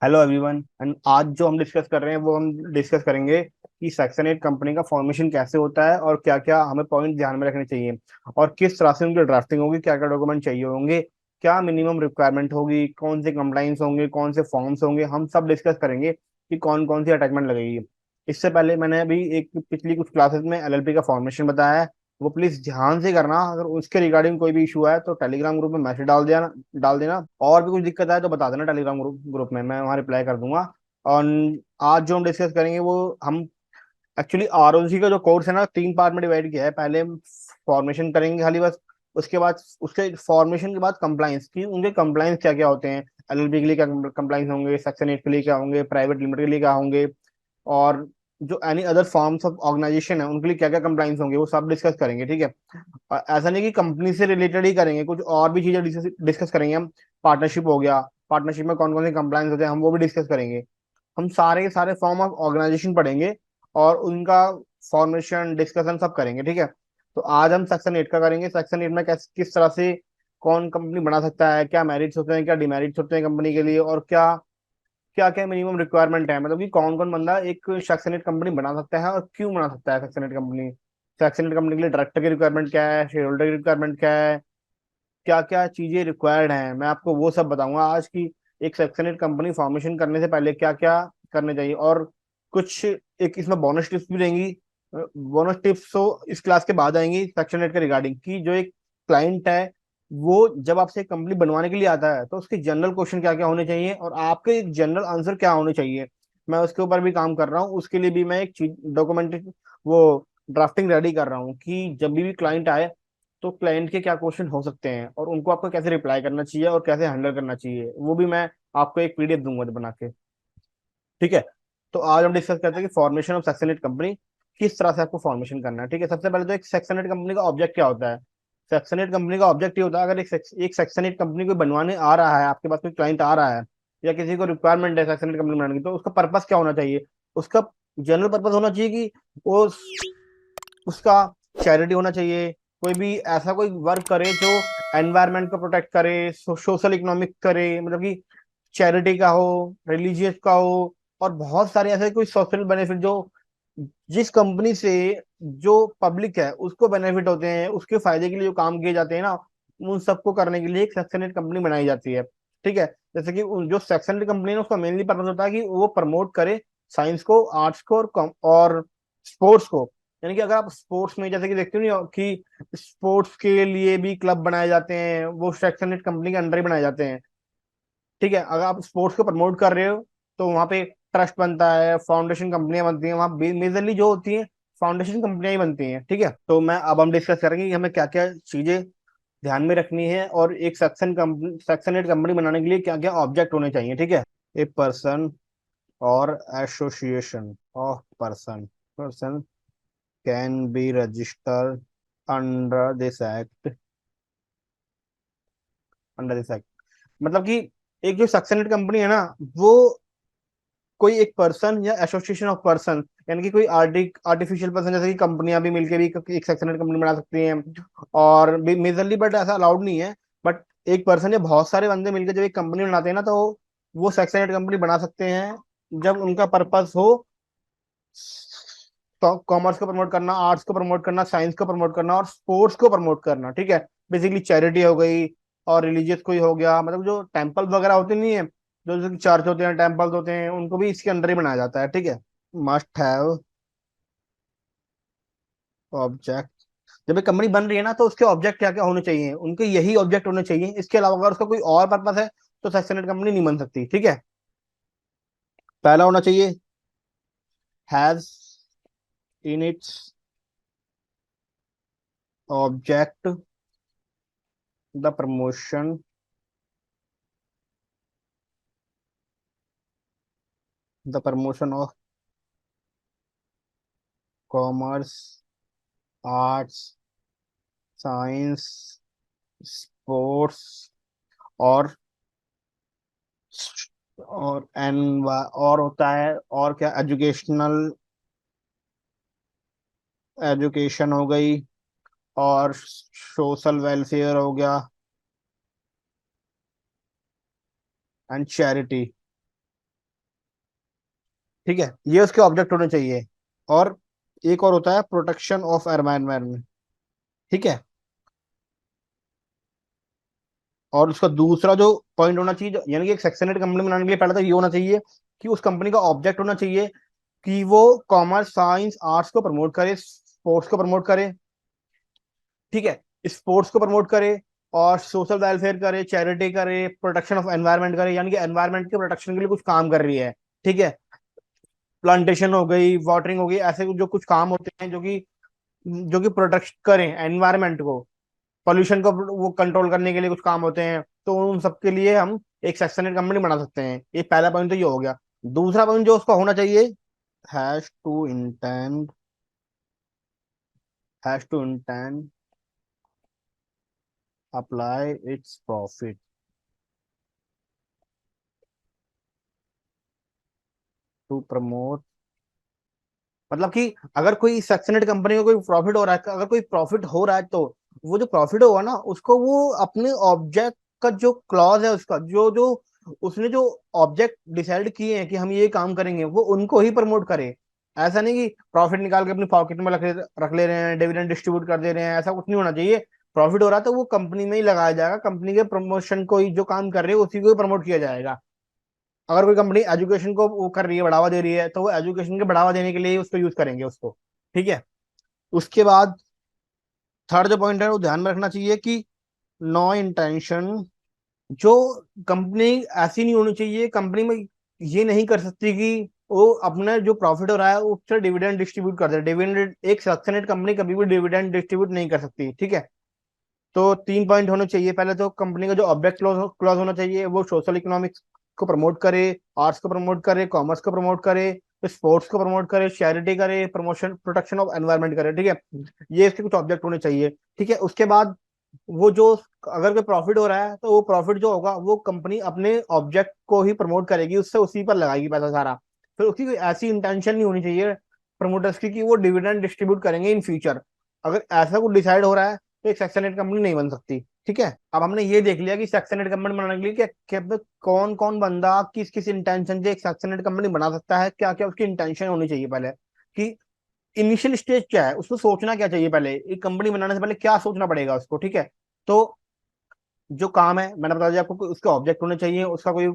Hello everyone and आज जो हम डिस्कस कर रहे हैं वो हम डिस्कस करेंगे कि सेक्शन 8 कंपनी का फॉर्मेशन कैसे होता है और क्या क्या हमें पॉइंट ध्यान में रखने चाहिए और किस तरह से उनकी ड्राफ्टिंग होगी, क्या क्या डॉक्यूमेंट चाहिए होंगे, क्या मिनिमम रिक्वायरमेंट होगी, कौन से कंप्लाइंस होंगे, कौन से फॉर्म्स होंगे। हम सब डिस्कस करेंगे कि कौन कौन सी अटैचमेंट लगेगी। इससे पहले मैंने अभी एक पिछली कुछ क्लासेस में एलएलपी का फॉर्मेशन बताया है, वो प्लीज ध्यान से करना। अगर उसके रिगार्डिंग कोई भी इशू है तो टेलीग्राम ग्रुप में मैसेज डाल देना। और भी कुछ दिक्कत आए तो बता देना टेलीग्राम ग्रुप में, मैं वहाँ रिप्लाई कर दूंगा। और आज जो हम डिस्कस करेंगे वो हम एक्चुअली आरओसी का जो कोर्स है ना, 3 पार्ट में डिवाइड किया है। पहले फॉर्मेशन करेंगे खाली बस, उसके बाद उसके फॉर्मेशन के बाद कंप्लाइंस की उनके कंप्लाइंस क्या क्या होते हैं, एलएलपी के लिए क्या कंप्लाइंस होंगे, सेक्शन 8 के लिए क्या होंगे, प्राइवेट लिमिटेड के लिए क्या होंगे, और जो any other forms of organisation है उनके लिए क्या क्या कंप्लाइंस होंगे, वो सब डिस्कस करेंगे। ठीक है। और ऐसा नहीं कि कंपनी से रिलेटेड ही करेंगे, कुछ और भी चीजें डिस्कस करेंगे हम। पार्टनरशिप हो गया, पार्टनरशिप में कौन कौन से कंप्लाइंस होते हैं हम वो भी डिस्कस करेंगे। हम सारे के सारे फॉर्म ऑफ ऑर्गेनाइजेशन पढ़ेंगे और उनका फॉर्मेशन डिस्कशन सब करेंगे। ठीक है। तो आज हम सेक्शन 8 का करेंगे। सेक्शन 8 में किस तरह से कौन कंपनी बना सकता है, क्या मेरिट्स होते हैं, क्या डिमेरिट्स होते हैं कंपनी के लिए, और क्या क्या क्या मिनिमम रिक्वायरमेंट है, मतलब कि कौन कौन बंदा एक सेक्शन 8 कंपनी बना सकता है और क्यों बना सकता है सेक्शन 8 कंपनी। सेक्शन 8 कंपनी के लिए डायरेक्टर की रिक्वायरमेंट क्या है, शेयर होल्डर की रिक्वायरमेंट क्या है, क्या क्या चीजें रिक्वायर्ड हैं, मैं आपको वो सब बताऊंगा आज की। एक सेक्शन 8 कंपनी फॉर्मेशन करने से पहले क्या क्या करने चाहिए, और कुछ एक इसमें बोनस टिप्स भी रहेंगी। बोनस टिप्स तो इस क्लास के बाद आएंगी सेक्शन 8 के रिगार्डिंग, कि जो एक क्लाइंट है वो जब आपसे एक कंपनी बनवाने के लिए आता है तो उसके जनरल क्वेश्चन क्या क्या होने चाहिए और आपके जनरल आंसर क्या होने चाहिए। मैं उसके ऊपर भी काम कर रहा हूँ, उसके लिए भी मैं एक चीज डॉक्यूमेंट वो ड्राफ्टिंग रेडी कर रहा हूँ कि जब भी क्लाइंट आए तो क्लाइंट के क्या क्वेश्चन हो सकते हैं और उनको आपको कैसे रिप्लाई करना चाहिए और कैसे हैंडल करना चाहिए, वो भी मैं आपको एक पीडीएफ दूंगा बना के। ठीक है। तो आज हम डिस्कस करते हैं कि फॉर्मेशन ऑफ सेक्शन 8 कंपनी किस तरह से आपको फॉर्मेशन करना है। ठीक है। सबसे पहले तो एक सेक्शन 8 कंपनी का ऑब्जेक्ट क्या होता है। सेक्शन 8 कंपनी का ऑब्जेक्ट ये होता है, अगर एक सेक्शन 8 कंपनी को बनवाने आ रहा है, आपके पास कोई क्लाइंट आ रहा है या किसी को रिक्वायरमेंट है सेक्शन 8 कंपनी बनाने की, तो उसका पर्पस क्या होना चाहिए। उसका जनरल पर्पस होना चाहिए कि वो उसका चैरिटी होना चाहिए, कोई भी ऐसा कोई वर्क करे जो एनवायरनमेंट को प्रोटेक्ट करे, सोशल इकोनॉमिक करे, मतलब कि चैरिटी का हो, रिलीजियस का हो, और बहुत सारे ऐसे कोई सोशल बेनिफिट जो जिस कंपनी से जो पब्लिक है उसको बेनिफिट होते हैं, उसके फायदे के लिए जो काम किए जाते हैं ना, उन सबको करने के लिए एक सेक्शन 8 कंपनी बनाई जाती है। ठीक है। जैसे कि जो सेक्शन 8 कंपनी है उसका मेनली पर्पज होता है कि वो प्रमोट करे साइंस को, आर्ट्स को और स्पोर्ट्स को। यानी कि अगर आप स्पोर्ट्स में जैसे कि देखते हो नहीं कि स्पोर्ट्स के लिए भी क्लब बनाए जाते हैं, वो सेक्शन 8 कंपनी के अंडर ही बनाए जाते हैं। ठीक है। अगर आप स्पोर्ट्स को प्रमोट कर रहे हो तो वहां पे ट्रस्ट बनता है, फाउंडेशन कंपनियां बनती हैं, वहां मेजरली जो होती हैं फाउंडेशन कंपनियां ही बनती हैं। ठीक है। तो मैं अब हम डिस्कस करेंगे कि हमें क्या क्या चीजें ध्यान में रखनी है और एक सेक्शन 8 कंपनी बनाने के लिए क्या क्या ऑब्जेक्ट होने चाहिए। ठीक है। ए पर्सन और association of person can be registered under this act under this act. मतलब कि एक जो सेक्शन 8 कंपनी है ना, वो कोई एक पर्सन या एसोसिएशन ऑफ पर्सन, यानी कि कोई आर्टिफिशियल पर्सन, जैसे कि कंपनियां भी मिलकर भी एक सेक्शन 8 कंपनी बना सकती हैं, और मेजरली बट ऐसा अलाउड नहीं है। बट एक पर्सन या बहुत सारे बंदे मिलकर जब एक कंपनी बनाते हैं ना, तो वो सेक्शन 8 कंपनी बना सकते हैं जब उनका पर्पस हो कॉमर्स को प्रमोट करना, आर्ट्स को प्रमोट करना, साइंस को प्रमोट करना और स्पोर्ट्स को प्रमोट करना। ठीक है। बेसिकली चैरिटी हो गई और रिलीजियस कोई हो गया, मतलब जो टेम्पल वगैरह होते नहीं है, जो चर्च होते हैं, टेम्पल्स होते हैं, उनको भी इसके अंडर ही बनाया जाता है। ठीक है। Must have object. जब एक कंपनी बन रही है ना तो उसके ऑब्जेक्ट क्या क्या होने चाहिए, उनके यही ऑब्जेक्ट होने चाहिए। इसके अलावा अगर उसका कोई और पर्पस है तो सेक्शन 8 कंपनी नहीं बन सकती। ठीक है। पहला होना चाहिए has in its object the promotion of commerce, arts, science, sports और और होता है और क्या, एजुकेशन हो गई, और सोशल वेलफेयर हो गया, एंड चैरिटी। ठीक है, ये उसके ऑब्जेक्ट होने चाहिए। और एक और होता है प्रोटेक्शन ऑफ एनवायरनमेंट। ठीक है, और उसका दूसरा जो पॉइंट होना चाहिए यानी कि एक सेक्शनेट कंपनी बनाने के लिए पहले तो ये होना चाहिए कि उस कंपनी का ऑब्जेक्ट होना चाहिए कि वो कॉमर्स साइंस आर्ट्स को प्रमोट करे, स्पोर्ट्स को प्रमोट करे। ठीक है, स्पोर्ट्स को प्रमोट करे और सोशल वेलफेयर करे, चैरिटी करे, प्रोटेक्शन ऑफ एनवायरनमेंट करे, यानी कि एनवायरनमेंट के प्रोटेक्शन के लिए कुछ काम कर रही है। ठीक है, प्लांटेशन हो गई, वाटरिंग हो गई, ऐसे जो कुछ काम होते हैं जो कि प्रोटेक्ट करें एनवायरनमेंट को, पॉल्यूशन को वो कंट्रोल करने के लिए कुछ काम होते हैं, तो उन सबके लिए हम एक सेक्शनेट कंपनी बना सकते हैं। ये पहला पॉइंट तो ये हो गया। दूसरा पॉइंट जो उसका होना चाहिए, has to intend has to intend apply its profit to promote. मतलब कि अगर कोई सेक्शनेट कंपनी को कोई प्रॉफिट हो रहा है, अगर कोई प्रॉफिट हो रहा है, तो वो जो प्रॉफिट होगा ना उसको वो अपने ऑब्जेक्ट का जो क्लॉज है, उसका जो जो उसने जो ऑब्जेक्ट डिसाइड किए हैं कि हम ये काम करेंगे, वो उनको ही प्रमोट करे। ऐसा नहीं कि प्रॉफिट निकाल के अपनी पॉकेट में रख ले रहे हैं, डिविडेंड डिस्ट्रीब्यूट कर दे रहे हैं, ऐसा कुछ नहीं होना चाहिए। प्रॉफिट हो रहा है तो वो कंपनी में ही लगाया जाएगा, कंपनी के प्रमोशन को ही जो काम कर रहे हैं उसी को ही प्रमोट किया जाएगा। अगर कोई कंपनी एजुकेशन को वो कर रही है, बढ़ावा दे रही है, तो वो एजुकेशन के बढ़ावा देने के लिए ही उसको यूज करेंगे उसको। ठीक है, उसके बाद थर्ड जो पॉइंट है वो ध्यान में रखना चाहिए कि नो इंटेंशन, जो कंपनी ऐसी नहीं होनी चाहिए, कंपनी में ये नहीं कर सकती कि वो अपने जो प्रॉफिट हो रहा है उससे डिविडेंड डिस्ट्रीब्यूट कर दे। डिविडेंड, एक सक्सेनेट कंपनी कभी भी डिविडेंड डिस्ट्रीब्यूट नहीं कर सकती। ठीक है, तो 3 पॉइंट होने चाहिए। पहले तो कंपनी का जो ऑब्जेक्ट क्लॉज क्लॉज होना चाहिए वो सोशल इकोनॉमिक्स को प्रमोट करे, आर्ट्स को प्रमोट करे, कॉमर्स को प्रमोट करे, स्पोर्ट्स को प्रमोट करे, चैरिटी करे, प्रमोशन प्रोटेक्शन ऑफ एनवायरनमेंट करे। ठीक है, ये इसके कुछ ऑब्जेक्ट होने चाहिए। ठीक है, उसके बाद वो जो, अगर कोई प्रॉफिट हो रहा है तो वो प्रॉफिट जो होगा वो कंपनी अपने ऑब्जेक्ट को ही प्रमोट करेगी, उससे उसी पर लगाएगी पैसा सारा। फिर उसकी कोई ऐसी इंटेंशन नहीं होनी चाहिए प्रमोटर्स की कि वो डिविडेंड डिस्ट्रीब्यूट करेंगे इन फ्यूचर। अगर ऐसा कुछ डिसाइड हो रहा है तो एक सेक्शन एट कंपनी नहीं बन सकती। ठीक है, अब हमने ये देख लिया कि सेक्शन एट कंपनी बनाने के लिए कौन कौन बंदा किस किस इंटेंशन से एक सेक्शन एट कंपनी बना सकता है, क्या क्या उसकी इंटेंशन होनी चाहिए पहले, कि इनिशियल स्टेज क्या है, उसको सोचना क्या चाहिए पहले, एक कंपनी बनाने से पहले क्या सोचना पड़ेगा उसको। ठीक है, तो जो काम है मैंने बता दिया आपको, उसके ऑब्जेक्ट होने चाहिए, उसका कोई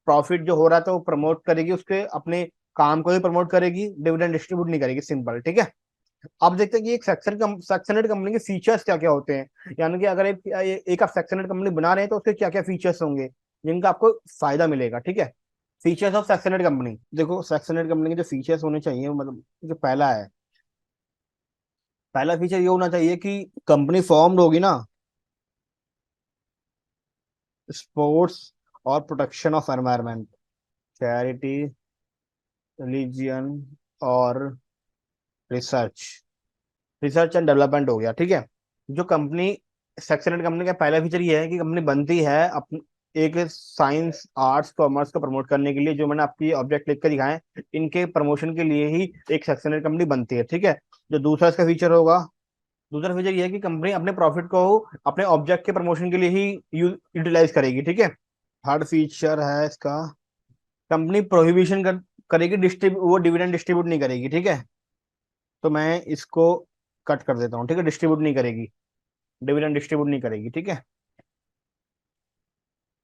प्रॉफिट जो हो रहा है तो वो प्रमोट करेगी, उसके अपने काम को ही प्रमोट करेगी, डिविडेंड डिस्ट्रीब्यूट नहीं करेगी, सिंपल। ठीक है, अब देखते हैं कि एक सेक्शनेट कंपनी के फीचर्स क्या क्या होते हैं, यानी कि अगर एक आप सेक्शनेट कंपनी बना रहे हैं तो उसके क्या क्या फीचर्स होंगे जिनका आपको फायदा मिलेगा। ठीक है, फीचर्स ऑफ सेक्शनेट कंपनी। देखो, सेक्शनेट कंपनी के जो फीचर्स होने चाहिए, मतलब जो पहला है, पहला फीचर ये होना चाहिए कि कंपनी फॉर्म्ड होगी ना स्पोर्ट्स और protection of environment, charity, religion और रिसर्च, रिसर्च एंड डेवलपमेंट हो गया। ठीक है, जो कंपनी, सेक्शनेट कंपनी का पहला फीचर ये है कि कंपनी बनती है एक साइंस आर्ट्स कॉमर्स को प्रमोट करने के लिए, जो मैंने आपकी ऑब्जेक्ट लिख कर दिखाए हैं, इनके प्रमोशन के लिए ही एक सेक्शनेट कंपनी बनती है। ठीक है, जो दूसरा इसका फीचर होगा, दूसरा फीचर ये है कि कंपनी अपने प्रॉफिट को अपने ऑब्जेक्ट के प्रमोशन के लिए ही यूटिलाइज करेगी। ठीक है, थर्ड फीचर है इसका, कंपनी प्रोहिबिशन करेगी, डिस्ट्रीब्यूट, वो डिविडेंड डिस्ट्रीब्यूट नहीं करेगी। ठीक है, तो मैं इसको कट कर देता हूँ। ठीक है, डिस्ट्रीब्यूट नहीं करेगी, डिविडेंड डिस्ट्रीब्यूट नहीं करेगी। ठीक है,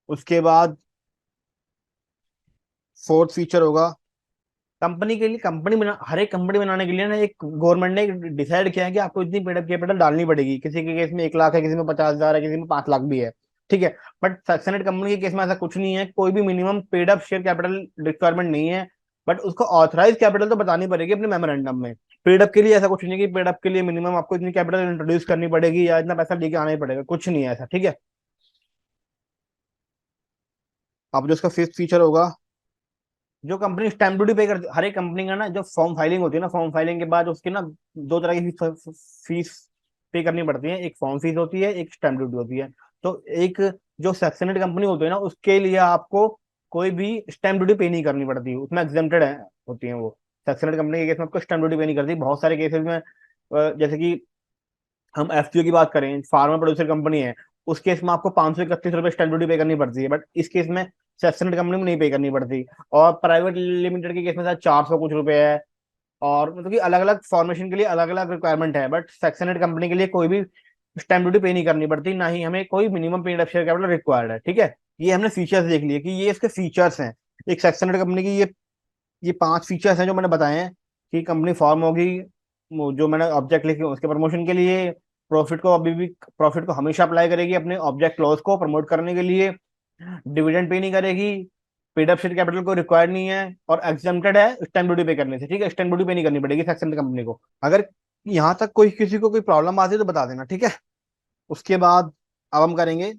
उसके बाद फोर्थ फीचर होगा, कंपनी के लिए, हर एक कंपनी बनाने के लिए ना एक गवर्नमेंट ने डिसाइड किया है कि आपको इतनी पेड कैपिटल डालनी पड़ेगी। किसी के केस में 1 लाख है, किसी में 50,000 है, किसी में 5 लाख भी है। ठीक है, बट सक्सेनेट कंपनी के केस में ऐसा कुछ नहीं है, कोई भी minimum paid up share capital requirement नहीं है। बट उसको ऑथराइज कैपिटल तो बतानी पड़ेगी अपने मेमोरेंडम में। पेड अप के लिए ऐसा कुछ नहीं है कि पेड अप के लिए मिनिमम आपको इतनी कैपिटल इंट्रोड्यूस करनी पड़ेगी या इतना पैसा लेके आना ही पड़ेगा, कुछ नहीं है ऐसा। ठीक है, अब जो इसका फिफ्थ फीचर होगा, जो कंपनी स्टैम्प ड्यूटी पे करती, हर एक कंपनी का ना जो फॉर्म फाइलिंग होती है ना, फॉर्म फाइलिंग के बाद उसकी ना दो तरह की फीस पे करनी पड़ती है, एक फॉर्म फीस होती है, एक स्टैम्प ड्यूटी होती है। तो एक जो सेक्शनेट कंपनी होती है ना, उसके लिए आपको कोई भी स्टैम्प ड्यूटी पे नहीं करनी पड़ती, उसमें एग्जेम्प्टेड है, होती है वो। सेक्शनेट कंपनी के केस में आपको स्टैम्प ड्यूटी पे नहीं करती। बहुत सारे केसेस में जैसे कि हम एफपीओ की बात करें, फार्मा प्रोड्यूसर कंपनी है, उस केस में आपको 531 रुपए स्टैम्प ड्यूटी पे करनी पड़ती है। बट इस केस में सेक्शनेट कंपनी में नहीं पे करनी पड़ती। और प्राइवेट लिमिटेड के केस में शायद 400 कुछ रुपए है। और मतलब कि अलग अलग फॉर्मेशन के लिए अलग अलग रिक्वायरमेंट है, बट सेक्शनेट कंपनी के लिए कोई भी स्टैम्प ड्यूटी पे नहीं करनी पड़ती, ना ही हमें कोई minimum paid up share capital required है। ठीक है, ये हमने फीचर्स देख लिए कि ये इसके फीचर्स हैं। एक सेक्शनेट कंपनी की ये 5 फीचर्स हैं जो मैंने बताए हैं कि कंपनी फॉर्म होगी, जो मैंने ऑब्जेक्ट लिखे उसके प्रमोशन के लिए, प्रॉफिट को अभी भी प्रॉफिट को हमेशा अप्लाई करेगी अपने ऑब्जेक्ट क्लॉज को प्रमोट करने के लिए, डिविडेंड पे नहीं करेगी, पेड अप शेयर कैपिटल को रिक्वायर्ड नहीं है, और एग्जेम्प्टेड है स्टैम्प ड्यूटी पे करने से। ठीक है, स्टैम्प ड्यूटी पे नहीं करनी पड़ेगी सेक्शनेट कंपनी को। अगर यहाँ तक कोई किसी को कोई प्रॉब्लम आती है तो बता देना, ठीक है। उसके बाद अब हम करेंगे,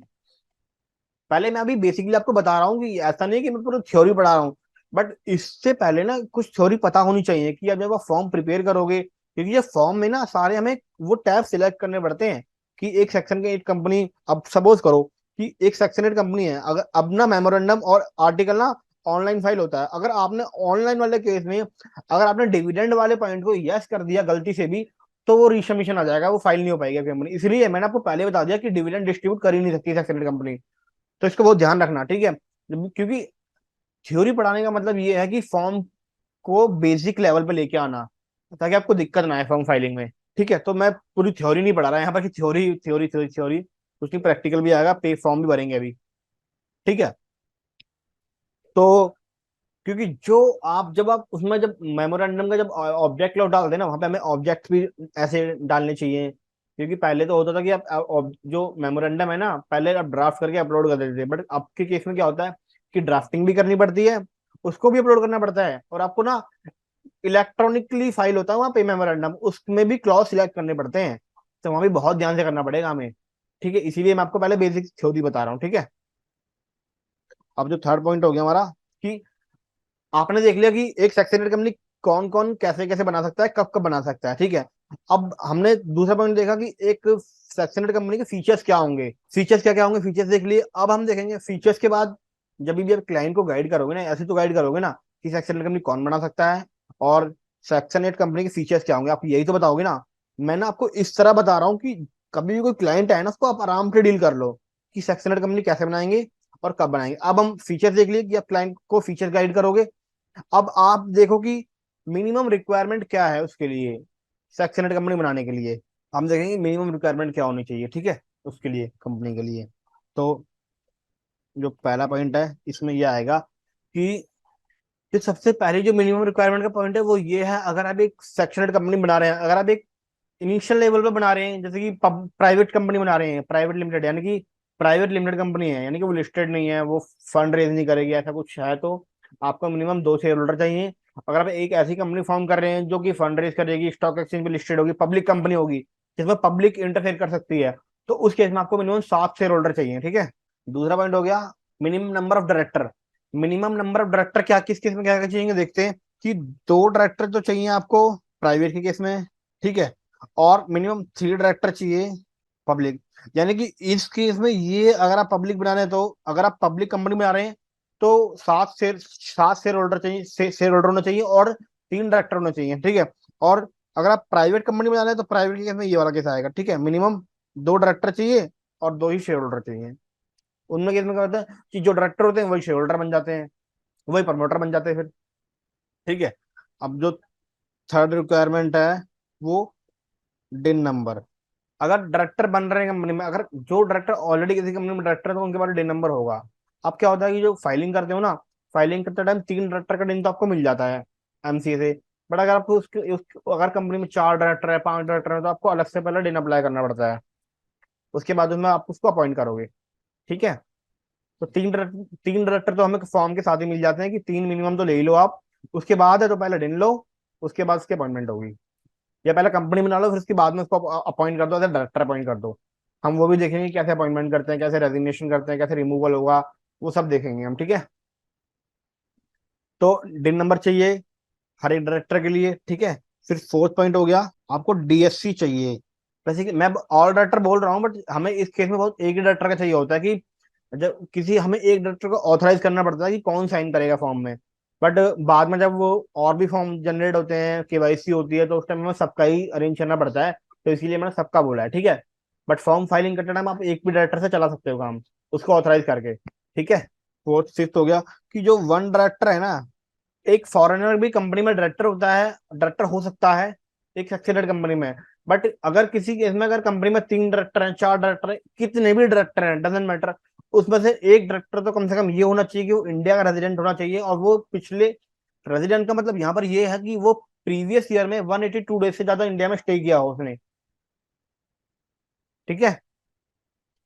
पहले मैं अभी बेसिकली आपको बता रहा हूँ कि ऐसा नहीं कि मैं पूरी थ्योरी पढ़ा रहा हूँ, बट इससे पहले ना कुछ थ्योरी पता होनी चाहिए कि अब जब आप फॉर्म प्रिपेयर करोगे, क्योंकि ये फॉर्म में ना सारे हमें वो टैब सिलेक्ट करने पड़ते हैं कि एक सेक्शन के एक कंपनी, अब सपोज करो कि एक सेक्शनेट कंपनी है, अगर अब ना मेमोरेंडम और आर्टिकल ना ऑनलाइन फाइल होता है, अगर आपने ऑनलाइन वाले केस में अगर आपने डिविडेंड वाले पॉइंट को यस कर दिया गलती से भी, तो वो रिसबमिशन आ जाएगा, वो फाइल नहीं हो पाएगी कंपनी। इसलिए मैंने आपको पहले बता दिया कि डिविडेंड डिस्ट्रीब्यूट कर ही नहीं सकती सेक्शनेट कंपनी। तो इसको बहुत ध्यान रखना, ठीक है। क्योंकि थ्योरी पढ़ाने का मतलब ये है कि फॉर्म को बेसिक लेवल पे लेके आना, ताकि आपको दिक्कत ना आए फॉर्म फाइलिंग में। ठीक है, तो मैं पूरी थ्योरी नहीं पढ़ा रहा यहाँ पर कि थ्योरी थ्योरी थ्योरी थ्योरी, कुछ नहीं, प्रैक्टिकल भी आएगा, पे फॉर्म भी भरेंगे अभी। ठीक है, तो क्योंकि जो आप जब आप उसमें जब मेमोरेंडम का जब ऑब्जेक्ट लॉग डालते हैं ना, वहां पे हमें ऑब्जेक्ट भी ऐसे डालने चाहिए। क्योंकि पहले तो होता था कि आप जो मेमोरेंडम है ना, पहले आप ड्राफ्ट करके अपलोड कर देते थे, बट अब के केस में क्या होता है कि ड्राफ्टिंग भी करनी पड़ती है, उसको भी अपलोड करना पड़ता है, और आपको ना इलेक्ट्रॉनिकली फाइल होता है वहाँ पे मेमोरेंडम, उसमें भी क्लॉज सिलेक्ट करने पड़ते हैं। तो वहां भी बहुत ध्यान से करना पड़ेगा हमें। ठीक है, इसीलिए मैं आपको पहले बेसिक थ्योरी बता रहा हूँ, ठीक है। अब जो थर्ड पॉइंट हो गया हमारा कि आपने देख लिया कि एक सेक्शनेट कंपनी कौन कौन कैसे कैसे बना सकता है, कब कब बना सकता है, ठीक है। अब हमने दूसरा पॉइंट देखा कि एक सेक्शनेट कंपनी के फीचर्स क्या होंगे, फीचर्स क्या क्या होंगे, फीचर्स देख लिए। अब हम देखेंगे फीचर्स के बाद, जब भी आप क्लाइंट को गाइड करोगे ना, ऐसे तो गाइड करोगे ना कि सेक्शनेट कंपनी कौन बना सकता है और सेक्शनेट कंपनी के फीचर्स क्या होंगे, आप यही तो बताओगे ना। मैं ना आपको इस तरह बता रहा हूँ कि कभी भी कोई क्लाइंट आए ना, उसको आप आराम से डील कर लो कि सेक्शनेट कंपनी कैसे बनाएंगे और कब बनाएंगे। अब हम फीचर्स देख लिए कि आप क्लाइंट को फीचर गाइड करोगे। अब आप देखो कि मिनिमम रिक्वायरमेंट क्या है उसके लिए, सेक्शनेट कंपनी बनाने के लिए। हम देखेंगे मिनिमम रिक्वायरमेंट क्या होनी चाहिए, ठीक है, उसके लिए कंपनी के लिए। तो जो पहला पॉइंट है इसमें ये आएगा कि जो सबसे पहले जो मिनिमम रिक्वायरमेंट का पॉइंट है वो ये है, अगर आप एक सेक्शनेट कंपनी बना रहे हैं, अगर आप एक इनिशियल लेवल पे बना रहे हैं, जैसे कि प्राइवेट कंपनी बना रहे हैं, प्राइवेट लिमिटेड, यानी कि प्राइवेट लिमिटेड कंपनी है, यानी कि वो लिस्टेड नहीं है, वो फंड रेज नहीं करेगी, ऐसा कुछ है, तो आपको मिनिमम 2 शेयर होल्डर चाहिए। अगर आप एक ऐसी कंपनी फॉर्म कर रहे हैं जो कि फंड रेज करेगी, स्टॉक एक्सचेंज पे लिस्टेड होगी, पब्लिक कंपनी होगी, जिसमें पब्लिक इंटरफेयर कर सकती है, तो उस केस में आपको मिनिमम 7 शेयर होल्डर चाहिए, ठीक है। दूसरा पॉइंट हो गया minimum number of director. Minimum number of director क्या किस केस में क्या क्या चाहिए देखते हैं कि 2 डायरेक्टर तो चाहिए आपको प्राइवेट के केस में, ठीक है, और मिनिमम 3 डायरेक्टर चाहिए पब्लिक। यानी कि इस केस में ये अगर आप पब्लिक बना रहे हैं, तो अगर आप पब्लिक कंपनी बना रहे हैं तो 7 शेयर होल्डर चाहिए, शेयर होल्डर होना चाहिए, और 3 डायरेक्टर होने चाहिए, ठीक है। और अगर आप प्राइवेट कंपनी बना रहे हैं तो प्राइवेट के केस में ये वाला केस आएगा, ठीक है, मिनिमम 2 डायरेक्टर चाहिए और 2 ही शेयर होल्डर चाहिए। उनमें केस में क्या होता है कि जो डायरेक्टर होते हैं वही शेयर होल्डर बन जाते हैं, वही प्रमोटर बन जाते हैं फिर, ठीक है। अब जो थर्ड रिक्वायरमेंट है वो डिन नंबर। अगर डायरेक्टर बन रहे हैं कंपनी में, अगर जो डायरेक्टर ऑलरेडी किसी कंपनी में डायरेक्टर है तो उनके पास डिन नंबर होगा। अब क्या होता है कि जो फाइलिंग करते हो ना, फाइलिंग करते टाइम 3 डायरेक्टर का डिन तो आपको मिल जाता है एमसीए से, बट अगर आपको अगर कंपनी में 4 डायरेक्टर है, 5 डायरेक्टर है, तो आपको अलग से पहले डिन अप्लाई करना पड़ता है, उसके बाद उसमें आप उसको अपॉइंट करोगे, ठीक है। तो 3 डायरेक्टर तो हमें फॉर्म के साथ ही मिल जाते हैं कि 3 मिनिमम तो ले ही लो आप। उसके बाद है तो पहले डिन लो, उसके बाद उसकी अपॉइंटमेंट होगी, या पहले कंपनी बना लो फिर उसके बाद में उसको अपॉइंट कर दो, ऐसे डायरेक्टर अपॉइंट कर दो। हम वो भी देखेंगे कैसे अपॉइंटमेंट करते हैं, कैसे रेजिग्नेशन करते हैं, कैसे रिमूवल होगा, वो सब देखेंगे हम, ठीक है। तो डिन नंबर चाहिए हर एक डायरेक्टर के लिए, ठीक है। फिर फोर्थ पॉइंट हो गया, आपको डीएससी चाहिए। वैसे कि मैं ऑल डायरेक्टर बोल रहा हूँ, बट हमें इस केस में बहुत एक ही डायरेक्टर का चाहिए होता है कि जब किसी हमें एक डायरेक्टर को ऑथराइज करना पड़ता है कि कौन साइन करेगा फॉर्म में। बट बाद में जब वो और भी फॉर्म जनरेट होते हैं, केवाईसी होती है, तो उस टाइम में सबका ही अरेंज करना पड़ता है, तो इसीलिए मैंने सबका बोला है, ठीक है। बट फॉर्म फाइलिंग करते टाइम आप एक भी डायरेक्टर से चला सकते हो काम, उसको ऑथराइज करके, ठीक है। फोर्थ फिफ्थ हो गया कि जो वन डायरेक्टर है ना, एक फॉरेनर भी कंपनी में डायरेक्टर होता है, डायरेक्टर हो सकता है एक सक्सेडेड कंपनी में। बट अगर किसी केस में अगर कंपनी में 3 डायरेक्टर हैं, 4 डायरेक्टर हैं, कितने भी डायरेक्टर हैं, डजेंट मैटर, उसमें से एक डायरेक्टर तो कम से कम ये होना चाहिए कि वो इंडिया का रेजिडेंट होना चाहिए, और वो पिछले, रेजिडेंट का मतलब यहाँ पर ये है कि वो प्रीवियस ईयर में 182 डेज से ज्यादा इंडिया में स्टे किया हो उसने। ठीक है,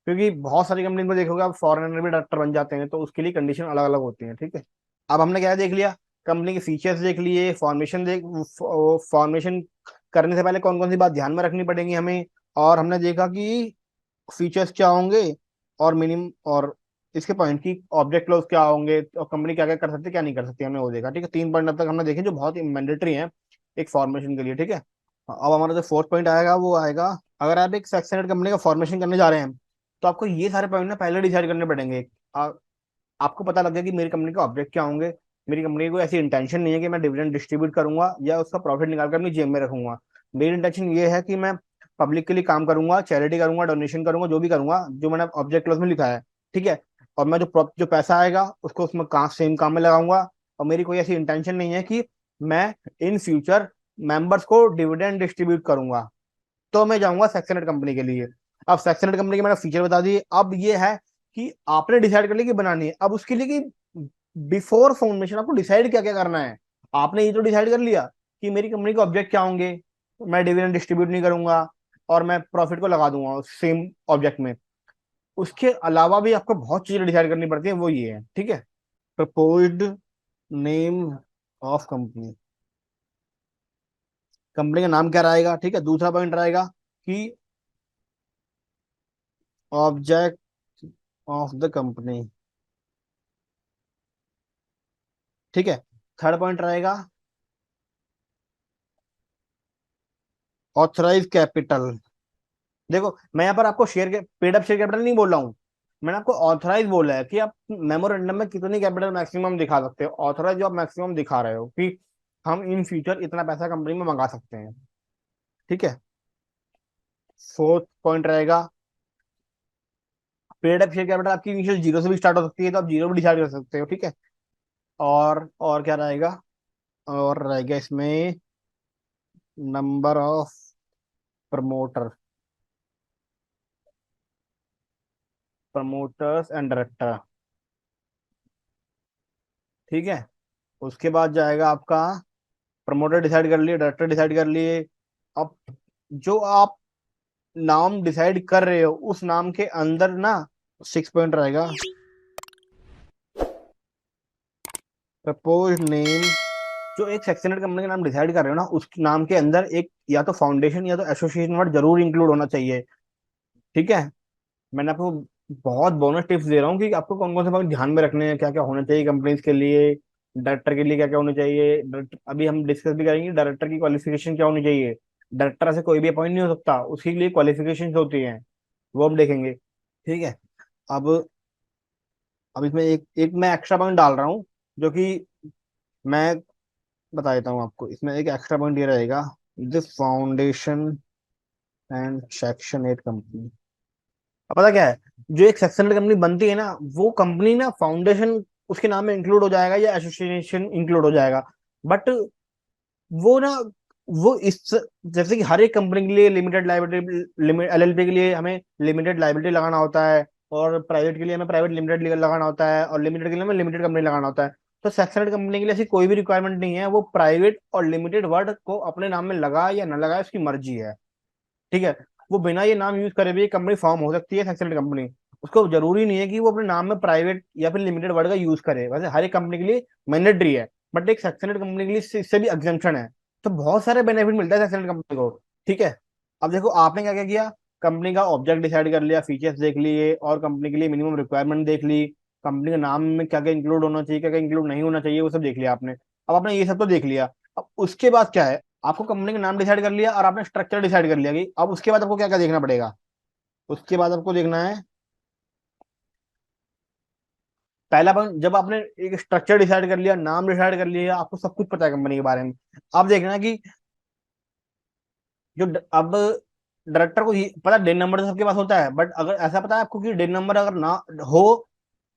क्योंकि बहुत सारी कंपनी को देखोगे आप, फॉरेनर भी डायरेक्टर बन जाते हैं, तो उसके लिए कंडीशन अलग अलग होती है। ठीक है, अब हमने क्या देख लिया, कंपनी के फीचर्स देख लिए, फॉर्मेशन करने से पहले कौन कौन सी बात ध्यान में रखनी पड़ेगी हमें, और हमने देखा कि फीचर्स क्या होंगे, और मिनिमम, और इसके पॉइंट की ऑब्जेक्ट क्लोज क्या होंगे, और कंपनी क्या क्या कर सकती है क्या नहीं कर सकती, हमने वो देखा। ठीक है, 3 पॉइंट अब तक हमने देखे जो बहुत ही मैंडेटरी हैं एक फॉर्मेशन के लिए। ठीक है, अब हमारा जो फोर्थ पॉइंट आएगा वो आएगा, अगर आप एक सक्सेसर कंपनी का फॉर्मेशन करने जा रहे हैं, तो आपको ये सारे पॉइंट ना पहले डिसाइड करने पड़ेंगे। आपको पता लग गया कि मेरी कंपनी के ऑब्जेक्ट क्या होंगे, मेरी कंपनी की कोई ऐसी इंटेंशन नहीं है कि मैं डिविडेंड डिस्ट्रीब्यूट करूंगा या उसका प्रॉफिट निकाल कर अपनी जेब में रखूंगा। मेरी इंटेंशन ये है कि मैं पब्लिक के लिए काम करूंगा, चैरिटी करूंगा, डोनेशन करूंगा, जो भी करूंगा जो मैंने ऑब्जेक्ट क्लोज में लिखा है। ठीक है, और मैं जो पैसा आएगा उसको उसमें सेम काम में लगाऊंगा। और मेरी कोई ऐसी इंटेंशन नहीं है कि मैं इन फ्यूचर मेंबर्स को डिविडेंड डिस्ट्रीब्यूट करूंगा। तो मैं जाऊंगा सेक्शनेट कंपनी के लिए। अब सेक्शनेट कंपनी के मैंने फीचर बता दिए, अब ये है कि आपने डिसाइड कर लिया कि बनानी है। अब उसके लिए कि बिफोर फाउंडेशन आपको डिसाइड क्या क्या करना है। आपने ये तो डिसाइड कर लिया कि मेरी कंपनी के ऑब्जेक्ट क्या होंगे, मैं डिविडेंड डिस्ट्रीब्यूट नहीं करूंगा और मैं प्रॉफिट को लगा दूंगा सेम ऑब्जेक्ट में। उसके अलावा भी आपको बहुत चीजें डिसाइड करनी पड़ती है, वो ये है। ठीक है, proposed name of company, company का नाम क्या रहेगा। ठीक है, दूसरा पॉइंट रहेगा कि ऑब्जेक्ट ऑफ द कंपनी। ठीक है, थर्ड पॉइंट रहेगा ऑथराइज कैपिटल। देखो मैं यहाँ पर आपको पेड अप शेयर कैपिटल नहीं बोल रहा हूँ, मैंने आपको ऑथराइज बोला है कि आप मेमोरेंडम में कितनी कैपिटल मैक्सिमम दिखा सकते हो। ऑथराइज जो आप मैक्सिमम दिखा रहे हो कि हम इन फ्यूचर इतना पैसा कंपनी में मंगा सकते हैं। ठीक है, फोर्थ पॉइंट रहेगा पेड अप शेयर कैपिटल आपकी इनिशियल जीरो से भी स्टार्ट हो सकती है, तो आप जीरो भी डिसाइड कर सकते हो। ठीक है, और क्या रहेगा, और रहेगा इसमें number of promoter, promoters and director. ठीक है, उसके बाद जाएगा आपका प्रमोटर डिसाइड कर लिए, डायरेक्टर डिसाइड कर लिए। अब जो आप नाम डिसाइड कर रहे हो उस नाम के अंदर ना 6 पॉइंट रहेगा, प्रपोज नेम। जो एक सेक्शनल कंपनी का नाम डिसाइड कर रहे हो ना, उस नाम के अंदर एक या तो फाउंडेशन या तो एसोसिएशन वर्ड जरूर इंक्लूड होना चाहिए। ठीक है, मैंने आपको बहुत बोनस टिप्स दे रहा हूँ कि आपको कौन कौन से पॉइंट ध्यान में रखने हैं, क्या क्या होना चाहिए कंपनीज के लिए, डायरेक्टर के लिए क्या क्या होना चाहिए। अभी हम डिस्कस भी करेंगे डायरेक्टर की क्वालिफिकेशन क्या होनी चाहिए। डायरेक्टर से कोई भी अपॉइंट नहीं हो सकता, उसके लिए क्वालिफिकेशन होती हैं, वो हम देखेंगे। ठीक है, अब अब इसमें एक एक मैं एक्स्ट्रा पॉइंट डाल रहा हूँ, जो कि मैं बता देता हूँ आपको। इसमें एक एक्स्ट्रा पॉइंट ये रहेगा, the foundation and section 8 company. अब पता क्या है, जो एक सेक्शनल कंपनी बनती है ना, वो कंपनी ना फाउंडेशन उसके नाम में इंक्लूड हो जाएगा या एसोसिएशन इंक्लूड हो जाएगा। बट वो ना, वो इस, जैसे कि हर एक कंपनी के लिए लिमिटेड लाइबिलिटी, एलएलपी के लिए हमें लिमिटेड लाइबिलिटी लगाना होता है, और प्राइवेट के लिए हमें प्राइवेट लिमिटेड लगाना होता है, और लिमिटेड के लिए हमें लिमिटेड कंपनी लगाना होता है। तो सेक्शनल कंपनी के लिए ऐसी कोई भी रिक्वायरमेंट नहीं है, वो प्राइवेट और लिमिटेड वर्ड को अपने नाम में लगाए या ना लगाए उसकी मर्जी है। ठीक है, वो बिना ये नाम यूज करे भी एक कंपनी फॉर्म हो सकती है सेक्शनल कंपनी। उसको जरूरी नहीं है कि वो अपने नाम में प्राइवेट या फिर लिमिटेड वर्ड का यूज करे, वैसे हर एक कंपनी के लिए मैंडेटरी है। बट एक सेक्शनल कंपनी के लिए इससे भी एग्जेम्पशन है। तो बहुत सारे बेनिफिट मिलता है सेक्शनल कंपनी को। ठीक है, अब देखो आपने क्या क्या किया, कंपनी का ऑब्जेक्ट डिसाइड कर लिया, फीचर्स देख लिए, और कंपनी के लिए मिनिमम रिक्वायरमेंट देख ली, कंपनी के नाम में क्या क्या इंक्लूड होना चाहिए क्या क्या इंक्लूड नहीं होना चाहिए, वो सब देख लिया आपने। अब आपने ये सब तो देख लिया, अब उसके बाद क्या है, आपको कंपनी का नाम डिसाइड कर लिया और आपने स्ट्रक्चर डिसाइड कर लिया कि अब उसके बाद आपको क्या क्या देखना पड़ेगा। उसके बाद आपको देखना है, पहला पॉइंट, जब आपने एक स्ट्रक्चर डिसाइड कर लिया, नाम डिसाइड कर लिया, आपको सब कुछ पता है कंपनी के बारे में। अब देखना है कि अब डायरेक्टर को पता डेन नंबर तो सबके पास होता है, बट अगर ऐसा पता है आपको कि डेन नंबर अगर ना हो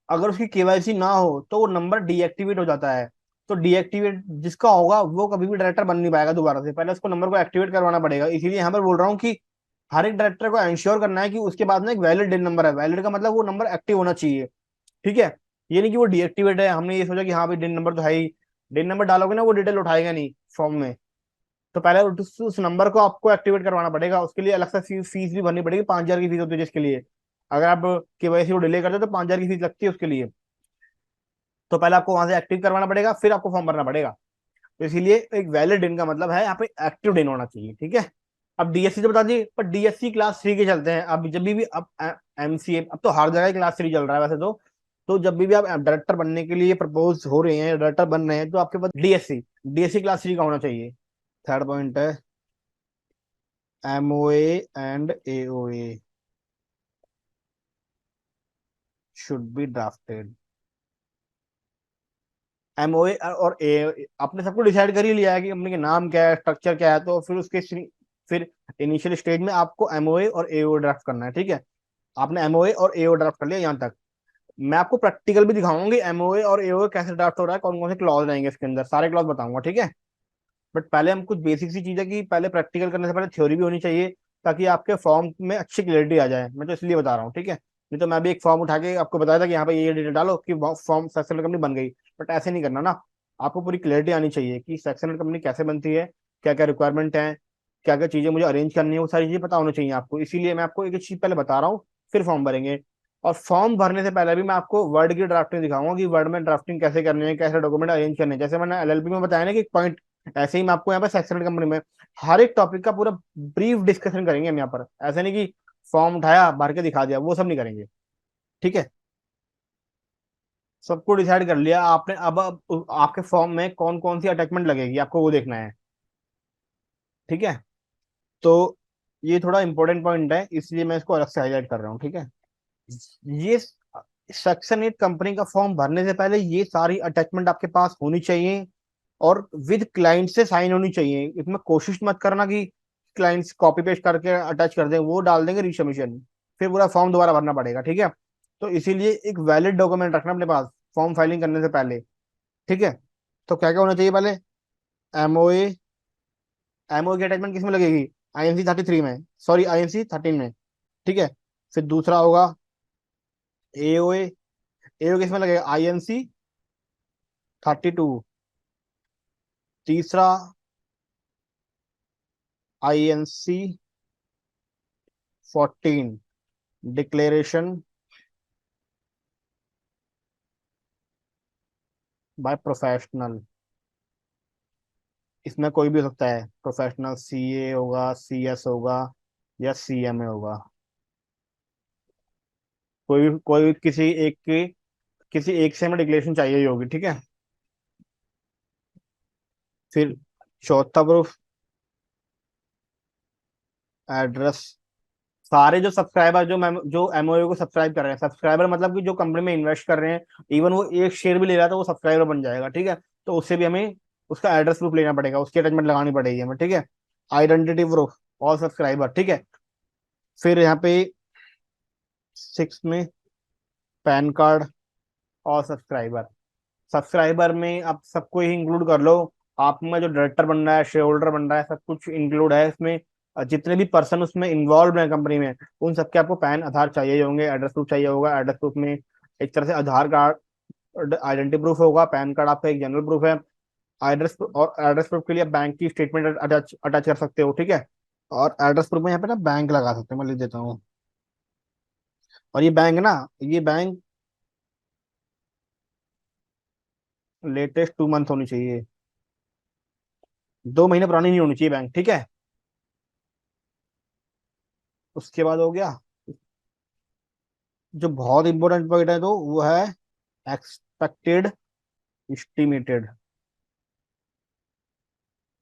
अगर उसकी केवाईसी ना हो तो वो नंबर डीएक्टिवेट हो जाता है। तो डीएक्टिवेट जिसका होगा वो कभी भी डायरेक्टर बन नहीं पाएगा दोबारा से, पहले उसको नंबर को एक्टिवेट करवाना पड़ेगा। इसीलिए यहाँ पर बोल रहा हूँ कि हर एक डायरेक्टर को इंश्योर करना है कि उसके पास ना एक वैलिड डिन नंबर है। वैलिड का मतलब वो नंबर एक्टिव होना चाहिए, ठीक है। ये नहीं कि वो डीएक्टिवेट है, हमने ये सोचा कि हाँ भाई डिन नंबर तो है ही, डिन नंबर डालोगे ना वो डिटेल उठाएगा नहीं फॉर्म में। तो पहले उस नंबर को आपको एक्टिवेट करवाना पड़ेगा, उसके लिए अलग से फीस भी भरनी पड़ेगी, 5,000 की फीस होती है जिसके लिए। अगर आप केवाईसी को डिले करते हो तो 5,000 की फीस लगती है उसके लिए। तो पहले आपको वहां से एक्टिव करवाना पड़ेगा, फिर आपको फॉर्म भरना पड़ेगा। तो इसीलिए एक वैलिड डिन का मतलब है यहाँ पे एक्टिव डिन होना चाहिए, ठीक है। अब डीएससी तो बता दिए, पर डीएससी क्लास 3 के चलते हैं। अब जब भी अब एमसीए, अब तो हर जगह क्लास 3 चल रहा है वैसे तो जब भी आप डायरेक्टर बनने के लिए प्रपोज हो रहे हैं, डायरेक्टर बन रहे हैं, तो आपके पास डीएससी डीएससी क्लास 3 का होना चाहिए। थर्ड पॉइंट है MOA and AOA should be drafted. MOA और ए आपने सबको डिसाइड कर ही लिया है कि कंपनी के नाम क्या है, स्ट्रक्चर क्या है, तो फिर फिर इनिशियल स्टेज में आपको एमओए और एओ ड्राफ्ट करना है, ठीक है। आपने एमओए और एओ ड्राफ्ट कर लिया यहाँ तक। मैं आपको प्रैक्टिकल भी दिखाऊंगा कि एमओए और एओ कैसे ड्राफ्ट हो रहा है, कौन कौन से क्लॉज रहेंगे इसके अंदर, सारे क्लॉज बताऊंगा, ठीक है। बट पहले हम कुछ बेसिक सी चीजें कि पहले प्रैक्टिकल करने से पहले थ्योरी भी होनी चाहिए, ताकि आपके फॉर्म में अच्छी क्लैरिटी आ जाए। मैं तो इसलिए बता रहा हूँ, ठीक है। नहीं तो मैं भी एक फॉर्म उठा के आपको बताया था कि यहाँ पे ये डिटेल डालो कि फॉर्म सक्सेसफुल कंपनी बन गई। बट ऐसे नहीं करना ना। आपको पूरी क्लैरिटी आनी चाहिए कि सक्सेसफुल कंपनी कैसे बनती है, क्या क्या रिक्वायरमेंट है, क्या क्या चीजें मुझे अरेंज करनी है, वो सारी चीजें पता होनी चाहिए आपको। इसीलिए मैं आपको एक एक चीज पहले बता रहा हूँ, फिर फॉर्म भरेंगे। और फॉर्म भरने से पहले भी मैं आपको वर्ड की ड्राफ्टिंग दिखाऊंगा कि वर्ड में ड्राफ्टिंग कैसे करनी है, कैसे डॉक्यूमेंट अरेंज करने हैं। जैसे मैंने एलएलबी में बताया ना कि पॉइंट, ऐसे ही मैं आपको यहाँ पे सेक्शन कंपनी में हर एक टॉपिक का पूरा ब्रीफ डिस्कशन करेंगे हम यहाँ पर। ऐसे नहीं कि फॉर्म उठाया भर के दिखा दिया, वो सब नहीं करेंगे, ठीक है। सबको डिसाइड कर लिया आपने। अब आपके फॉर्म में कौन कौन सी अटैचमेंट लगेगी आपको वो देखना है, ठीक है। तो ये थोड़ा इंपॉर्टेंट पॉइंट है, इसलिए मैं इसको अलग से हाईलाइट कर रहा हूँ, ठीक है। ये सेक्शन 8 कंपनी का फॉर्म भरने से पहले ये सारी अटैचमेंट आपके पास होनी चाहिए, और विद क्लाइंट से साइन होनी चाहिए। इसमें कोशिश मत करना कि क्लाइंट्स कॉपी पेस्ट करके अटैच कर दें, वो डाल देंगे रिसबमिशन, फिर पूरा फॉर्म दोबारा भरना पड़ेगा, ठीक है। तो इसीलिए एक वैलिड डॉक्यूमेंट रखना अपने पास फॉर्म फाइलिंग करने से पहले, ठीक है। तो क्या क्या होना चाहिए पहले, एमओए। एमओए की अटैचमेंट किस में लगेगी, आईएनसी 33 में, सॉरी आईएनसी 13 में, ठीक है। फिर दूसरा होगा एओए। एओ किस में लगेगा, आईएनसी 32। तीसरा आईएनसी 14, डिक्लेरेशन बाय प्रोफेशनल। इसमें कोई भी हो सकता है, प्रोफेशनल सीए होगा, सीएस होगा, या सीएमए होगा। कोई भी किसी एक से हमें डिक्लेरेशन चाहिए ही होगी, ठीक है। फिर चौथा प्रूफ, एड्रेस। सारे जो सब्सक्राइबर जो एमओयू को सब्सक्राइब कर रहे हैं, सब्सक्राइबर मतलब कि जो कंपनी में इन्वेस्ट कर रहे हैं, इवन वो एक शेयर भी ले रहा है तो वो सब्सक्राइबर बन जाएगा, ठीक है। तो उससे भी हमें उसका एड्रेस प्रूफ लेना पड़ेगा, उसकी अटैचमेंट लगानी पड़ेगी हमें, ठीक है। आइडेंटिटी प्रूफ और सब्सक्राइबर, ठीक है। फिर यहाँ पे 6 में पैन कार्ड और सब्सक्राइबर। सब्सक्राइबर में आप सबको ही इंक्लूड कर लो। आप में जो डायरेक्टर बन रहा है, शेयर होल्डर बन रहा है, सब कुछ इंक्लूड है इसमें। जितने भी पर्सन उसमें इन्वॉल्व हैं कंपनी में, उन सबके आपको पैन आधार चाहिए होंगे, एड्रेस प्रूफ चाहिए होगा। एड्रेस प्रूफ में एक तरह से आधार कार्ड आइडेंटिटी प्रूफ होगा, पैन कार्ड आपका एक जनरल प्रूफ है। और एड्रेस प्रूफ के लिए बैंक की स्टेटमेंट अटैच अटैच कर सकते हो, ठीक है। और एड्रेस प्रूफ में यहाँ पे ना बैंक लगा सकते हो, मैं लिख देता हूँ। और ये बैंक ना, ये बैंक लेटेस्ट 2 मंथ होनी चाहिए, 2 महीने पुरानी नहीं होनी चाहिए बैंक, ठीक है। उसके बाद हो गया जो बहुत इंपॉर्टेंट पॉइंट है, तो वो है expected estimated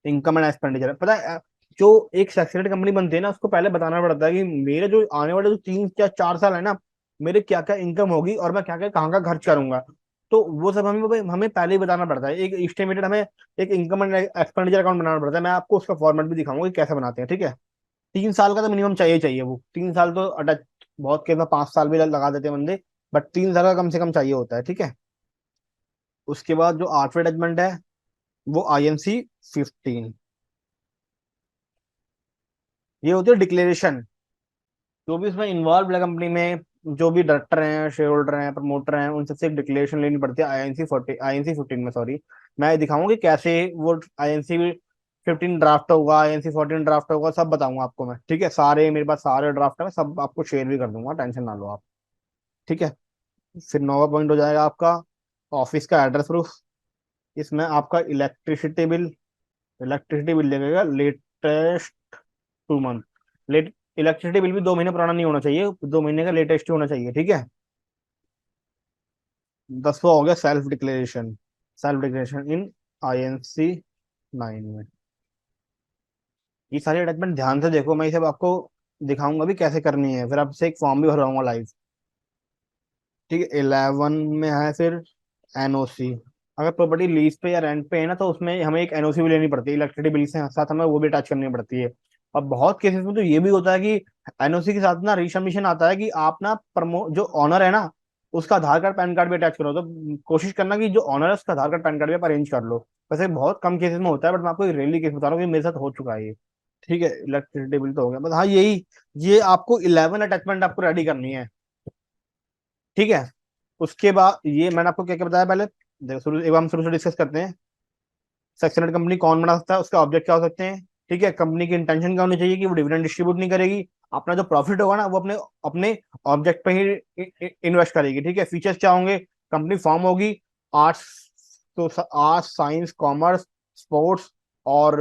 income and expenditure. पता है जो एक सेक्रेट कंपनी बनती है ना, उसको पहले बताना पड़ता है कि मेरे जो आने वाले जो 3 या 4 साल है ना, मेरे क्या क्या इनकम होगी और मैं क्या क्या कहाँ का खर्च करूंगा। तो वो सब हमें हमें पहले ही बताना पड़ता है। एक एस्टिमेटेड हमें एक इनकम एंड एक्सपेंडिचर अकाउंट बनाना पड़ता है। मैं आपको उसका फॉर्मेट भी दिखाऊंगा कि कैसे बनाते हैं, ठीक है। 3 साल का तो मिनिमम चाहिए ही चाहिए, वो 3 साल तो अटैच, बहुत केस में 5 साल भी लगा देते हैं बंदे। बट 3 साल का कम से कम चाहिए होता है, ठीक है। उसके बाद जो आठवें अटैचमेंट है वो INC 15। ये होती है डिक्लेरेशन। जो भी इसमें इन्वॉल्व है कंपनी में, जो भी डायरेक्टर हैं, शेयर होल्डर हैं, प्रमोटर हैं, उन सबसे एक डिक्लेरेशन लेनी पड़ती है INC 15 में, सॉरी। मैं दिखाऊंगा कि कैसे वो INC 15 ड्राफ्ट होगा, INC 14 ड्राफ्ट होगा, सब बताऊंगा आपको मैं, ठीक है। सारे मेरे पास सारे ड्राफ्ट है, मैं सब आपको शेयर भी कर दूंगा, टेंशन ना लो आप, ठीक है। फिर नौवा पॉइंट हो जाएगा आपका ऑफिस का एड्रेस प्रूफ। इसमें आपका इलेक्ट्रिसिटी बिल लगेगा latest 2 month. Late electricity bill भी 2 महीने पुराना नहीं होना चाहिए, 2 महीने का लेटेस्ट ही होना चाहिए, ठीक है। 10वां हो गया सेल्फ डिक्लेरेशन इन INC 9 में। ये सारी अटैचमेंट ध्यान से देखो, मैं ये सब आपको दिखाऊंगा भी कैसे करनी है, फिर आपसे एक फॉर्म भी भरवाऊंगा लाइव, ठीक है। 11 में है फिर NOC। अगर प्रॉपर्टी लीज पे या रेंट पे है ना, तो उसमें हमें एक NOC भी लेनी पड़ती है, इलेक्ट्रिसिटी बिल से साथ हमें वो भी अटैच करनी पड़ती है। और बहुत केसेस में तो ये भी होता है कि NOC के साथ ना रिशमिशन आता है कि आप ना प्रमो जो ऑनर है ना, उसका आधार कार्ड पैन कार्ड भी अटैच करो। तो कोशिश करना कि जो ऑनर है उसका आधार कार्ड पैन कार्ड भी आप अरेंज कर लो। वैसे बहुत कम केसेस में होता है, बट मैं आपको रेयरली केस बता रहा हूँ कि मेरे साथ हो चुका है ये, ठीक है। इलेक्ट्रिसिटी बिल तो हो गया, बस हाँ यही, ये आपको 11 अटैचमेंट आपको रेडी करनी है, ठीक है। उसके बाद ये मैंने आपको क्या क्या बताया पहले, देखो शुरू एक बार हम शुरू से डिस्कस करते हैं। सेक्शनेट कंपनी कौन बना सकता है, उसके ऑब्जेक्ट क्या हो सकते हैं, ठीक है। कंपनी की इंटेंशन क्या होनी चाहिए कि वो डिविडेंड डिस्ट्रीब्यूट नहीं करेगी, अपना जो प्रॉफिट होगा ना वो अपने अपने ऑब्जेक्ट पे ही इन्वेस्ट करेगी, ठीक है। फीचर्स क्या होंगे, कंपनी फॉर्म होगी आर्ट्स, तो आर्ट्स, साइंस, कॉमर्स, स्पोर्ट्स और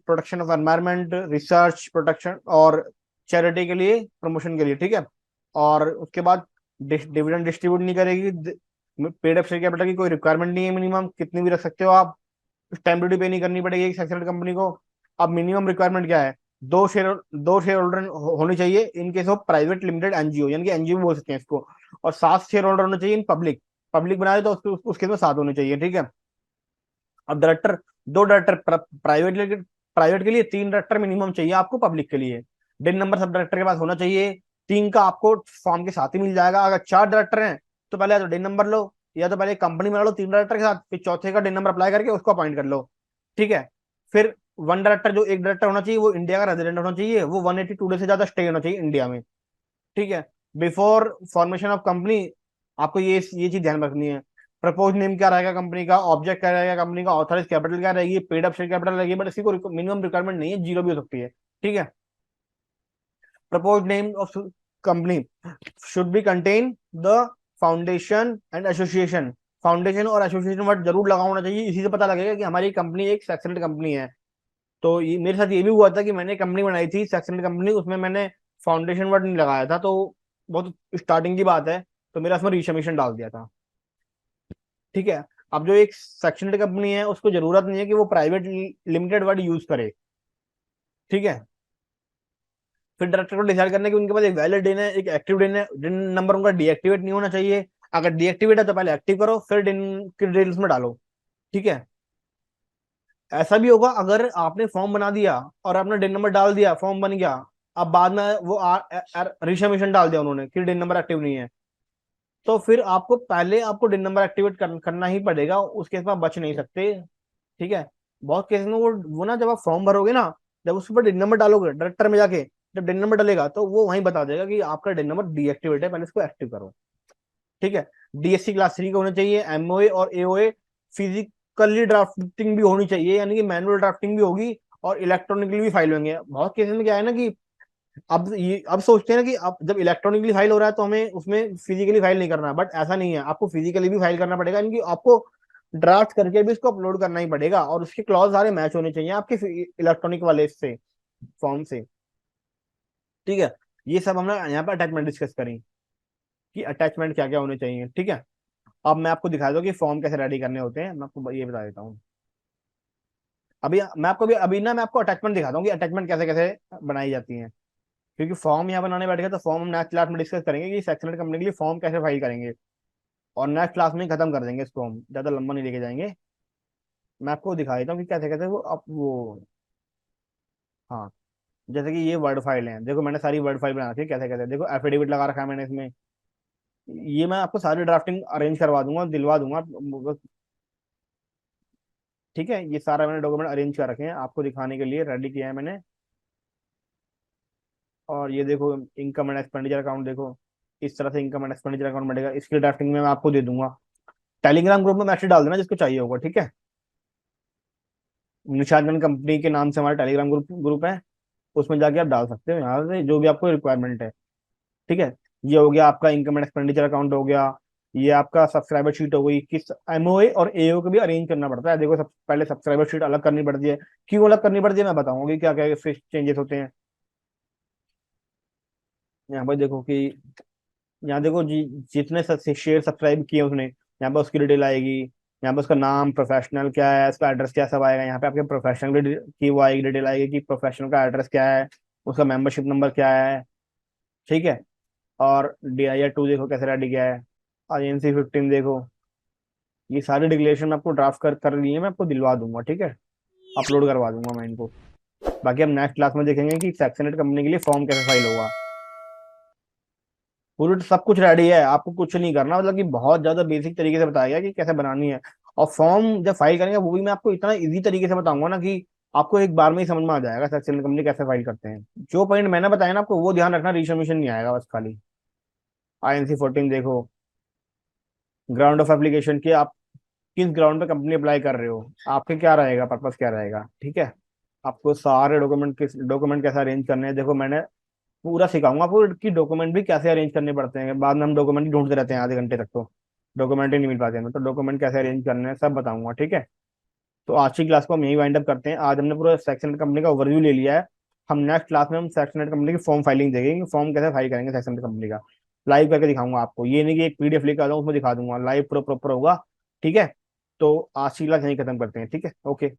protection of environment, research, protection और चैरिटी के लिए, प्रमोशन के लिए, ठीक है। और उसके बाद डिविडेंड डिस्ट्रीब्यूट नहीं करेगी। पेड अप शेयर कैपिटल की कोई रिक्वायरमेंट नहीं है, मिनिमम कितनी भी रख सकते हो आप, स्टैम्प ड्यूटी पे नहीं करनी पड़ेगी एक सेक्शन कंपनी को। अब मिनिमम रिक्वायरमेंट क्या है, दो शेयर होल्डर होने चाहिए in case of private limited NGO, यानी कि NGO बोल सकते हैं इसको। और 7 शेयर होल्डर होने चाहिए इन पब्लिक, पब्लिक बनाए तो उसके में 7 होने चाहिए, ठीक है। अब डायरेक्टर, 2 डायरेक्टर प्राइवेट प्राइवेट के लिए, 3 डायरेक्टर मिनिमम चाहिए आपको पब्लिक के लिए। डिन नंबर सब डायरेक्टर के पास होना चाहिए, 3 का आपको फॉर्म के साथ ही मिल जाएगा। अगर 4 डायरेक्टर हैं तो पहले या तो डिन नंबर लो, या तो पहले कंपनी बना लो 3 डायरेक्टर के साथ, फिर चौथे का डिन नंबर अप्लाई करके उसको अपॉइंट कर लो, ठीक है। फिर वन डायरेक्टर, जो एक डायरेक्टर होना चाहिए वो इंडिया का रेजिडेंट होना चाहिए, वो 182 डे से ज्यादा स्टे होना चाहिए इंडिया में, ठीक है। बिफोर फॉर्मेशन ऑफ कंपनी आपको ये चीज ध्यान रखनी है। प्रपोज नेम क्या रहेगा कंपनी का, ऑब्जेक्ट क्या रहेगा कंपनी का, ऑथराइज कैपिटल क्या रहेगी, पेड अप शेयर कैपिटल रहेगी, बट इसकी कोई मिनिमम रिक्वायरमेंट नहीं है, जीरो भी हो सकती है, ठीक है। Propose name of company should be contain the foundation and association. Foundation और एसोसिएशन वर्ड जरूर लगा होना चाहिए, इसी से पता लगेगा कि हमारी कंपनी एक सेक्शनल कंपनी है। तो ये मेरे साथ ये भी हुआ था कि मैंने कंपनी बनाई थी सेक्शनल कंपनी, उसमें मैंने फाउंडेशन वर्ड नहीं लगाया था, तो बहुत स्टार्टिंग की बात है, तो मेरा उसमें रीशमिशन डाल दिया था, ठीक है। अब जो एक सेक्शनल कंपनी है उसको जरूरत नहीं है कि वो प्राइवेट लिमिटेड वर्ड यूज करे, ठीक है। फिर डायरेक्टर को डिसाइड करना है कि उनके पास एक वैलिड डिन है, एक एक्टिव डिन है, डिन नंबर उनका डीएक्टिवेट नहीं होना चाहिए। अगर डीएक्टिवेट है तो पहले एक्टिव करो, फिर डिन की डिटेल्स में डालो, ठीक है। ऐसा भी होगा अगर आपने फॉर्म बना दिया और आपने डिन नंबर डाल दिया, फॉर्म बन गया, अब बाद में वो रिशमिशन डाल दिया उन्होंने कि डिन नंबर एक्टिव नहीं है, तो फिर आपको पहले आपको डिन नंबर एक्टिवेट करना ही पड़ेगा, उस केस में आप बच नहीं सकते, ठीक है। बहुत केस में वो ना जब आप फॉर्म भरोगे ना, जब उस पर डिन नंबर डालोगे डायरेक्टर में जाके, जब डिन नंबर डालेगा तो वो वहीं बता देगा कि आपका डिन नंबर डीएक्टिवेट है, पहले इसको एक्टिव करो, ठीक है। DSC क्लास 3 का होना चाहिए, MOA और AOA। फिजिकली ड्राफ्टिंग भी होनी चाहिए, यानी कि मैनुअल ड्राफ्टिंग भी होगी और इलेक्ट्रॉनिकली भी फाइल होंगे। बहुत केसेस में क्या है ना कि अब सोचते हैं ना कि अब जब इलेक्ट्रॉनिकली फाइल हो रहा है तो हमें उसमें फिजिकली फाइल नहीं करना, बट ऐसा नहीं है, आपको फिजिकली भी फाइल करना पड़ेगा, यानी कि आपको ड्राफ्ट करके भी इसको अपलोड करना ही पड़ेगा, और उसके क्लॉज सारे मैच होने चाहिए आपके इलेक्ट्रॉनिक वाले से, फॉर्म से, ठीक है। ये सब हमने यहाँ पे अटैचमेंट डिस्कस करी कि अटैचमेंट क्या क्या होने चाहिए, ठीक है। अब मैं आपको दिखा दूँ कि फॉर्म कैसे रेडी करने होते हैं, मैं आपको ये बता देता हूँ। अभी मैं आपको अभी ना मैं आपको अटैचमेंट दिखाता हूँ कि अटैचमेंट कैसे कैसे बनाई जाती है, क्योंकि फॉर्म यहाँ बनाने बैठ गए तो फॉर्म हम नेक्स्ट क्लास में डिस्कस करेंगे कि सेक्शनल कंपनी के लिए फॉर्म कैसे फाइल करेंगे, और नेक्स्ट क्लास में खत्म कर देंगे इसको, हम ज्यादा लंबा नहीं लेके जाएंगे। मैं आपको दिखा देता हूँ कि कैसे कैसे वो अब वो, हाँ, जैसे कि ये वर्ड फाइल है, देखो मैंने सारी वर्ड फाइल बना रखी है, कैसे कैसे देखो एफिडेविट लगा रखा है मैंने इसमें, ये मैं आपको सारी ड्राफ्टिंग अरेंज करवा दूंगा, दिलवा दूंगा। ठीक है, ये सारा मैंने डॉक्यूमेंट अरेंज कर रखे हैं आपको दिखाने के लिए, रेडी किया है मैंने। और ये देखो, इनकम एंड एक्सपेंडिचर अकाउंट देखो, इस तरह से इनकम एंड एक्सपेंडिचर अकाउंट बनेगा, इसकी ड्राफ्टिंग में मैं आपको दे दूंगा। टेलीग्राम ग्रुप में मैसेज डाल देना जिसको चाहिए होगा, ठीक है। निशांत कंपनी के नाम से हमारा टेलीग्राम ग्रुप ग्रुप है, उसमें जाके आप डाल सकते हो यहाँ से जो भी आपको रिक्वायरमेंट है। ठीक है, ये हो गया आपका इनकम एंड एक्सपेंडिचर अकाउंट हो गया। ये आपका सब्सक्राइबर शीट हो गई, किस एमओए और एओ को भी अरेंज करना पड़ता है। देखो, सब पहले सब्सक्राइबर शीट अलग करनी पड़ती है। क्यों अलग करनी पड़ती है मैं बताऊंगा कि क्या क्या इससे चेंजेस होते हैं। यहाँ पर देखो कि, यहाँ देखो जी, जितने शेयर सब्सक्राइब किए उसने, यहाँ पर उसकी डिटेल आएगी। यहाँ पर उसका नाम, प्रोफेशनल क्या है, उसका एड्रेस क्या, सब आएगा। यहाँ पे आपके प्रोफेशनल की वो आएगी, डिटेल आएगी कि प्रोफेशनल का एड्रेस क्या है, उसका मेंबरशिप नंबर क्या है। ठीक है। और DIR 2 देखो कैसे रेडी किया है। INC 15 देखो, ये सारी डिक्लेरेशन आपको ड्राफ्ट कर लिए मैं आपको दिलवा दूंगा, ठीक है। अपलोड करवा दूंगा मैं इनको। बाकी हम नेक्स्ट क्लास में देखेंगे कि सेक्शन 8 कंपनी के लिए फॉर्म कैसे फाइल होगा। पूरी सब कुछ रेडी है, आपको कुछ नहीं करना, मतलब कि बहुत ज्यादा बेसिक तरीके से बताया गया कि कैसे बनानी है। और फॉर्म जब फाइल करेंगे वो भी मैं आपको इतना इजी तरीके से बताऊंगा ना कि आपको एक बार में ही समझ में आ जाएगा सेक्शन कंपनी कैसे फाइल करते हैं। जो पॉइंट मैंने बताया ना आपको वो ध्यान रखना, रिशमिशन नहीं आएगा बस खाली। INC 14 देखो, ग्राउंड ऑफ एप्लीकेशन की, आप किस ग्राउंड पे कंपनी अप्लाई कर रहे हो, आपके क्या रहेगा, पर्पस क्या रहेगा। ठीक है, आपको सारे डॉक्यूमेंट कैसे अरेंज करने हैं देखो मैंने पूरा सिखाऊंगा आपको कि डॉक्यूमेंट भी कैसे अरेंज करने पड़ते हैं। बाद में हम डॉक्यूमेंट ही ढूंढते रहते हैं आधे घंटे तक, तो डॉक्यूमेंट ही नहीं मिल पाते हमें, तो डॉक्यूमेंट कैसे अरेंज करने हैं सब बताऊंगा, ठीक है। तो आज की क्लास को हम यही वाइंड अप करते हैं। आज हमने पूरा सेक्शन कंपनी का ओवरव्यू ले लिया है। हम नेक्स्ट क्लास में हम सेक्शन कंपनी की फॉर्म फाइलिंग देखेंगे कि फॉर्म कैसे फाइल करेंगे सेक्शन कंपनी का। लाइव करके दिखाऊंगा आपको, ये नहीं कि एक PDF लेकर आ जाऊँ उसमें दिखा दूंगा, लाइव पूरा प्रॉपर होगा। ठीक है, तो आज की क्लास यहीं खत्म करते हैं, ठीक है, ओके।